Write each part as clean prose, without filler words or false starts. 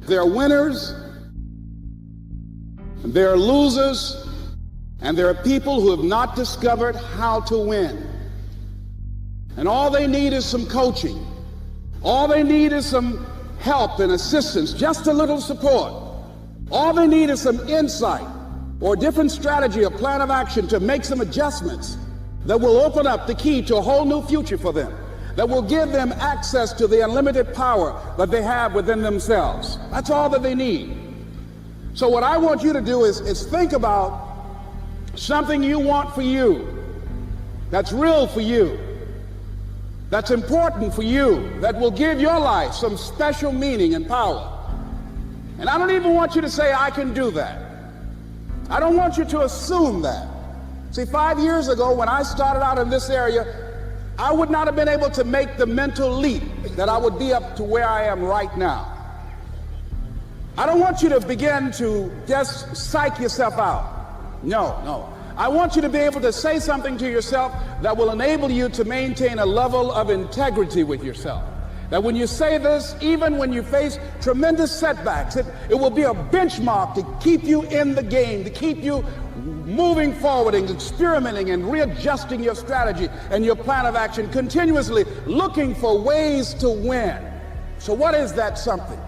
There are winners, and there are losers, and there are people who have not discovered how to win. And all they need is some coaching. All they need is some help and assistance, just a little support. All they need is some insight or a different strategy, a plan of action to make some adjustments that will open up the key to a whole new future for them, that will give them access to the unlimited power that they have within themselves. That's all that they need. So what I want you to do is think about something you want for you, that's real for you, that's important for you, that will give your life some special meaning and power. And I don't even want you to say, I can do that. I don't want you to assume that. See, 5 years ago when I started out in this area, I would not have been able to make the mental leap that I would be up to where I am right now. I don't want you to begin to just psych yourself out. No. I want you to be able to say something to yourself that will enable you to maintain a level of integrity with yourself. That when you say this, even when you face tremendous setbacks, it will be a benchmark to keep you in the game, to keep you moving forward and experimenting and readjusting your strategy and your plan of action, continuously looking for ways to win. So what is that something?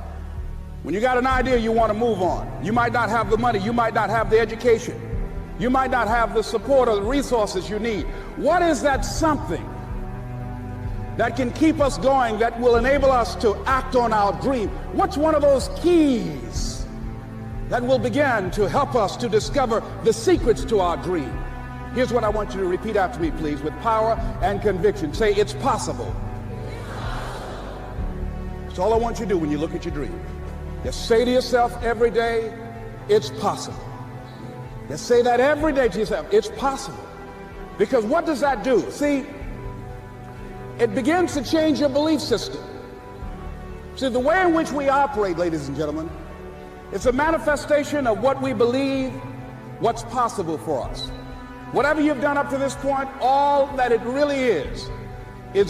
When you got an idea you want to move on, you might not have the money, you might not have the education, you might not have the support or the resources you need. What is that something that can keep us going, that will enable us to act on our dream? What's one of those keys that will begin to help us to discover the secrets to our dream? Here's what I want you to repeat after me, please, with power and conviction. Say, it's possible. That's all I want you to do when you look at your dream. Just say to yourself every day, it's possible. Just say that every day to yourself, it's possible. Because what does that do? See, it begins to change your belief system. See, the way in which we operate, ladies and gentlemen, it's a manifestation of what we believe, what's possible for us. Whatever you've done up to this point, all that it really is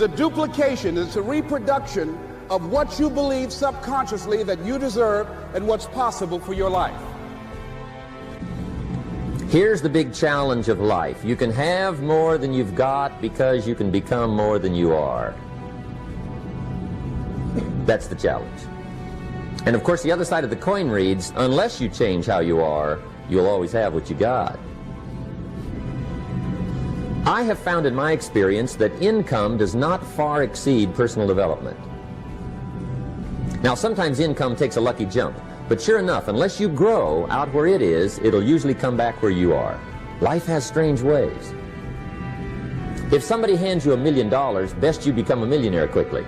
a duplication, it's a reproduction of what you believe subconsciously that you deserve and what's possible for your life. Here's the big challenge of life. You can have more than you've got because you can become more than you are. That's the challenge. And of course the other side of the coin reads, unless you change how you are, you'll always have what you got. I have found in my experience that income does not far exceed personal development. Now sometimes income takes a lucky jump, but sure enough, unless you grow out where it is, it'll usually come back where you are. Life has strange ways. If somebody hands you $1 million, best you become a millionaire quickly,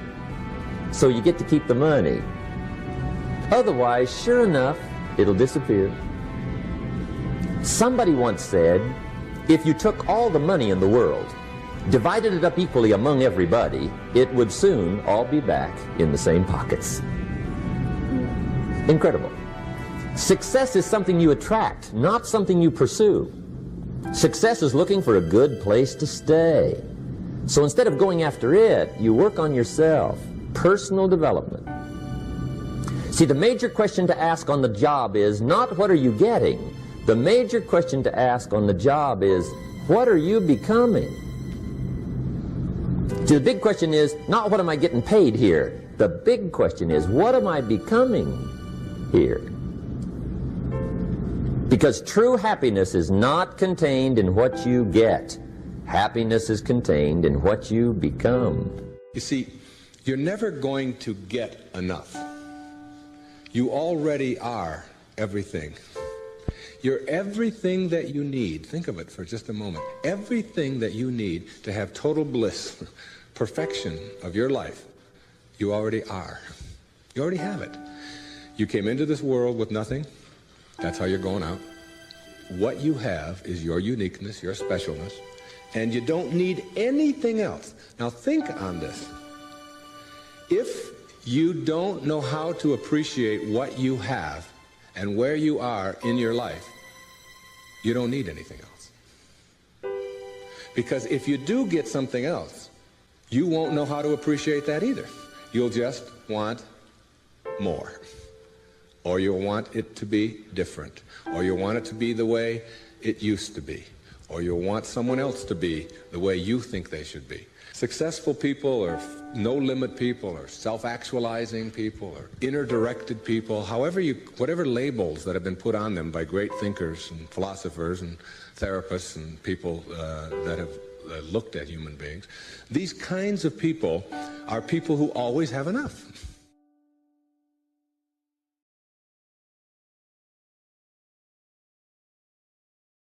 so you get to keep the money. Otherwise, sure enough, it'll disappear. Somebody once said, if you took all the money in the world, divided it up equally among everybody, it would soon all be back in the same pockets. Incredible. Success is something you attract, not something you pursue. Success is looking for a good place to stay. So instead of going after it, you work on yourself. Personal development. See, the major question to ask on the job is not what are you getting? The major question to ask on the job is what are you becoming? See, the big question is not what am I getting paid here? The big question is what am I becoming here? Because true happiness is not contained in what you get. Happiness is contained in what you become. You see, you're never going to get enough. You already are everything. You're everything that you need. Think of it for just a moment. Everything that you need to have total bliss, perfection of your life, you already are. You already have it. You came into this world with nothing. That's how you're going out. What you have is your uniqueness, your specialness, and you don't need anything else. Now think on this. If you don't know how to appreciate what you have and where you are in your life, you don't need anything else. Because if you do get something else, you won't know how to appreciate that either. You'll just want more. or you'll want it to be different, or you'll want it to be the way it used to be, or you'll want someone else to be the way you think they should be. Successful people or no-limit people or self-actualizing people or inner-directed people, whatever labels that have been put on them by great thinkers and philosophers and therapists and people that have looked at human beings, these kinds of people are people who always have enough.